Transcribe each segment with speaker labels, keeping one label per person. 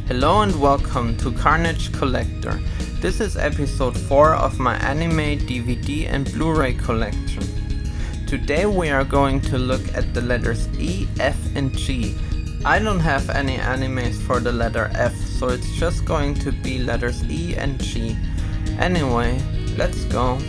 Speaker 1: Hello and welcome to Carnage Collector. This is episode 4 of my anime DVD and Blu-ray collection. Today we are going to look at the letters E, F and G. I don't have any animes for the letter F, so it's just going to be letters E and G. Anyway, let's go.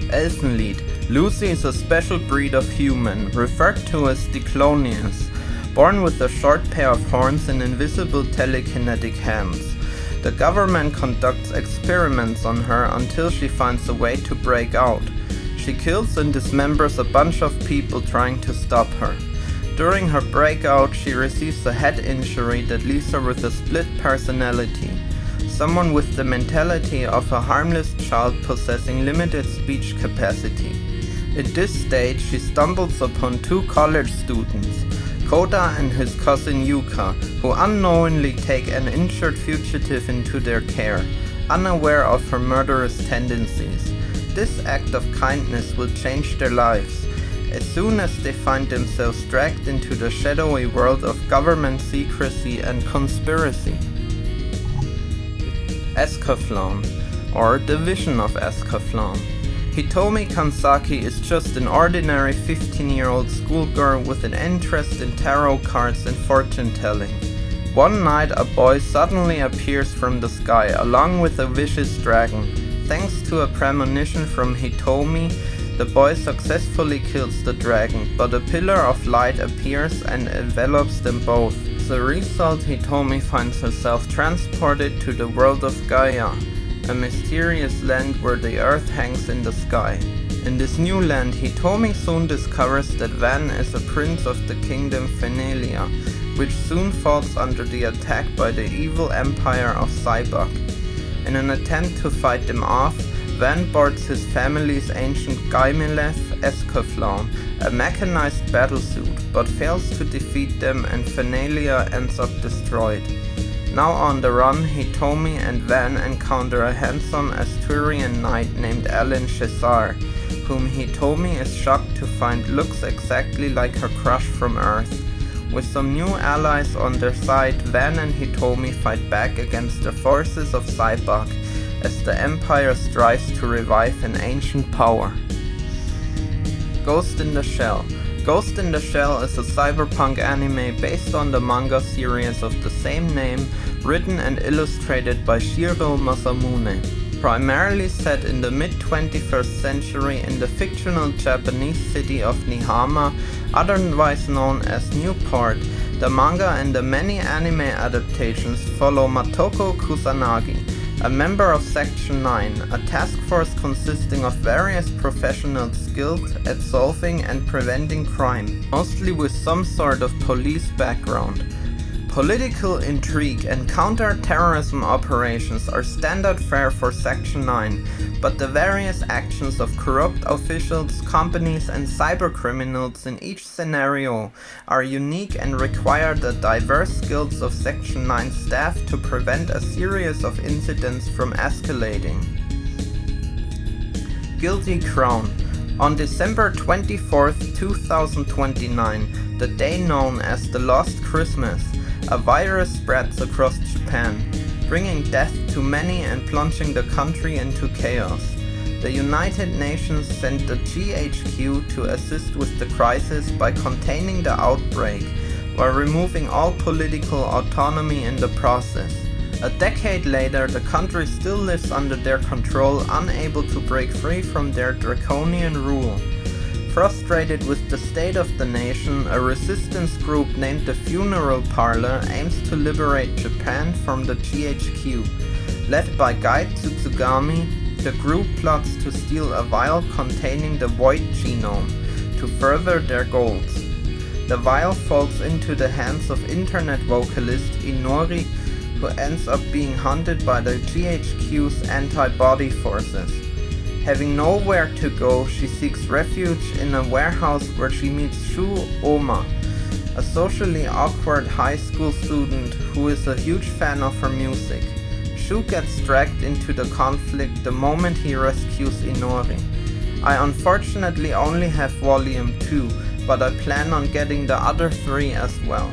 Speaker 1: Elfenlied. Lucy is a special breed of human, referred to as Diclonius, born with a short pair of horns and invisible telekinetic hands. The government conducts experiments on her until she finds a way to break out. She kills and dismembers a bunch of people trying to stop her. During her breakout, she receives a head injury that leaves her with a split personality. Someone with the mentality of a harmless child possessing limited speech capacity. In this state, she stumbles upon two college students, Koda and his cousin Yuka, who unknowingly take an injured fugitive into their care, unaware of her murderous tendencies. This act of kindness will change their lives, as soon as they find themselves dragged into the shadowy world of government secrecy and conspiracy. Escaflowne, or the Vision of Escaflowne. Hitomi Kansaki is just an ordinary 15-year-old schoolgirl with an interest in tarot cards and fortune-telling. One night a boy suddenly appears from the sky along with a vicious dragon. Thanks to a premonition from Hitomi, the boy successfully kills the dragon, but a pillar of light appears and envelops them both. As a result, Hitomi finds herself transported to the world of Gaia, a mysterious land where the earth hangs in the sky. In this new land, Hitomi soon discovers that Van is a prince of the kingdom Fenelia, which soon falls under the attack by the evil empire of Cybok. In an attempt to fight them off, Van boards his family's ancient Gaimelev Escaflowne, a mechanized battlesuit, but fails to defeat them and Fenelia ends up destroyed. Now on the run, Hitomi and Van encounter a handsome Asturian knight named Alan Shazar, whom Hitomi is shocked to find looks exactly like her crush from Earth. With some new allies on their side, Van and Hitomi fight back against the forces of Cybok as the Empire strives to revive an ancient power. Ghost in the Shell. Ghost in the Shell is a cyberpunk anime based on the manga series of the same name, written and illustrated by Shiro Masamune. Primarily set in the mid-21st century in the fictional Japanese city of Nihama, otherwise known as Newport, the manga and the many anime adaptations follow Matoko Kusanagi, a member of Section 9, a task force consisting of various professionals skilled at solving and preventing crime, mostly with some sort of police background. Political intrigue and counter-terrorism operations are standard fare for Section 9, but the various actions of corrupt officials, companies and cybercriminals in each scenario are unique and require the diverse skills of Section 9 staff to prevent a series of incidents from escalating. Guilty Crown. On December 24, 2029, the day known as the Lost Christmas, a virus spreads across Japan, bringing death to many and plunging the country into chaos. The United Nations sent the GHQ to assist with the crisis by containing the outbreak, while removing all political autonomy in the process. A decade later, the country still lives under their control, unable to break free from their draconian rule. Frustrated with the state of the nation, a resistance group named the Funeral Parlor aims to liberate Japan from the GHQ. Led by Guy Tsutsugami, the group plots to steal a vial containing the Void Genome to further their goals. The vial falls into the hands of internet vocalist Inori, who ends up being hunted by the GHQ's anti-body forces. Having nowhere to go, she seeks refuge in a warehouse where she meets Shu Oma, a socially awkward high school student who is a huge fan of her music. Shu gets dragged into the conflict the moment he rescues Inori. I unfortunately only have volume 2, but I plan on getting the other 3 as well.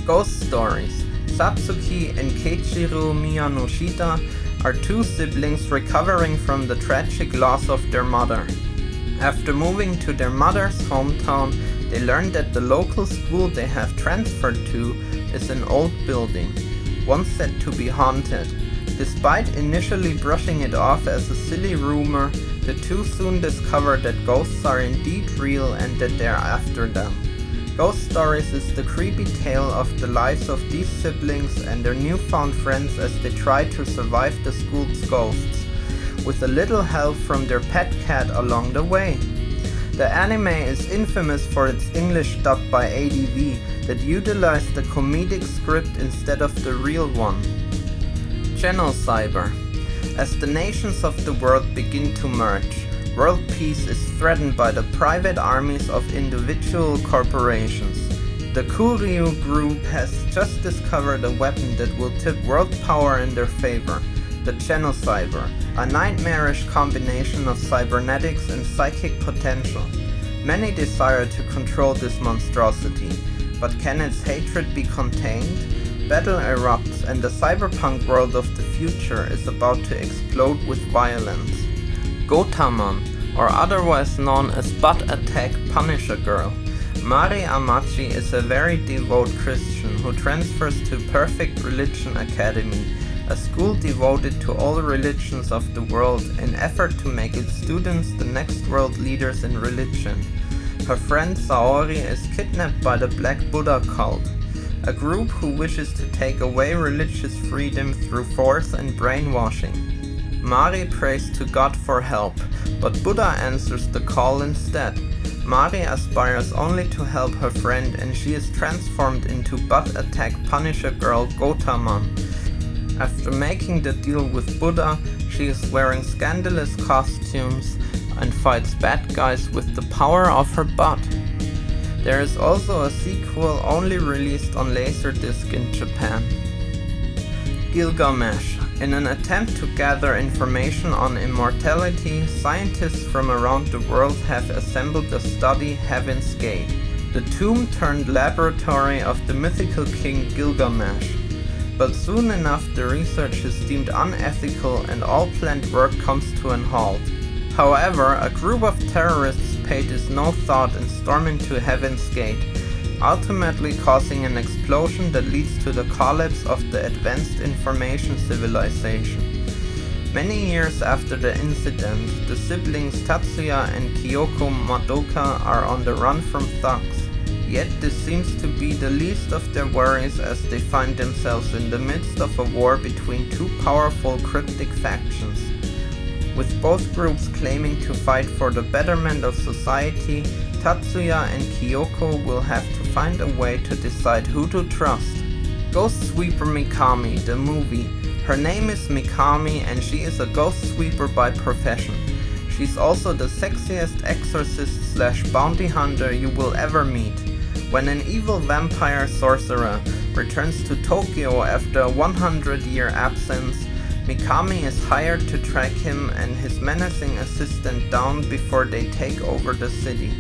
Speaker 1: Ghost Stories. Satsuki and Keiichiro Miyanoshita are two siblings recovering from the tragic loss of their mother. After moving to their mother's hometown, they learn that the local school they have transferred to is an old building, once said to be haunted. Despite initially brushing it off as a silly rumor, the two soon discover that ghosts are indeed real and that they're after them. Ghost Stories is the creepy tale of the lives of these siblings and their newfound friends as they try to survive the school's ghosts, with a little help from their pet cat along the way. The anime is infamous for its English dub by ADV that utilized the comedic script instead of the real one. Channel Cyber. As the nations of the world begin to merge, world peace is threatened by the private armies of individual corporations. The Kuryu group has just discovered a weapon that will tip world power in their favor, the Channel Cyber, a nightmarish combination of cybernetics and psychic potential. Many desire to control this monstrosity, but can its hatred be contained? Battle erupts and the cyberpunk world of the future is about to explode with violence. Gotamon, or otherwise known as Butt Attack Punisher Girl. Mari Amachi is a very devout Christian who transfers to Perfect Religion Academy, a school devoted to all religions of the world in effort to make its students the next world leaders in religion. Her friend Saori is kidnapped by the Black Buddha cult, a group who wishes to take away religious freedom through force and brainwashing. Mari prays to God for help, but Buddha answers the call instead. Mari aspires only to help her friend and she is transformed into Butt Attack Punisher Girl Gotamon. After making the deal with Buddha, she is wearing scandalous costumes and fights bad guys with the power of her butt. There is also a sequel only released on Laserdisc in Japan. Gilgamesh. In an attempt to gather information on immortality, scientists from around the world have assembled a study, Heaven's Gate, the tomb-turned-laboratory of the mythical king Gilgamesh. But soon enough the research is deemed unethical and all planned work comes to an halt. However, a group of terrorists pay this no thought and storm into Heaven's Gate, ultimately causing an explosion that leads to the collapse of the advanced information civilization. Many years after the incident, the siblings Tatsuya and Kyoko Madoka are on the run from thugs. Yet this seems to be the least of their worries as they find themselves in the midst of a war between two powerful cryptic factions. With both groups claiming to fight for the betterment of society, Tatsuya and Kyoko will have to find a way to decide who to trust. Ghost Sweeper Mikami, the movie. Her name is Mikami and she is a ghost sweeper by profession. She's also the sexiest exorcist / bounty hunter you will ever meet. When an evil vampire sorcerer returns to Tokyo after a 100-year absence, Mikami is hired to track him and his menacing assistant down before they take over the city.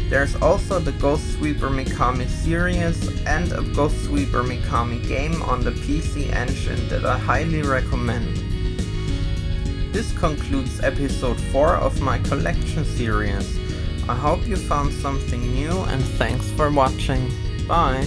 Speaker 1: There's also the Ghost Sweeper Mikami series and a Ghost Sweeper Mikami game on the PC Engine that I highly recommend. This concludes episode 4 of my collection series. I hope you found something new and thanks for watching. Bye!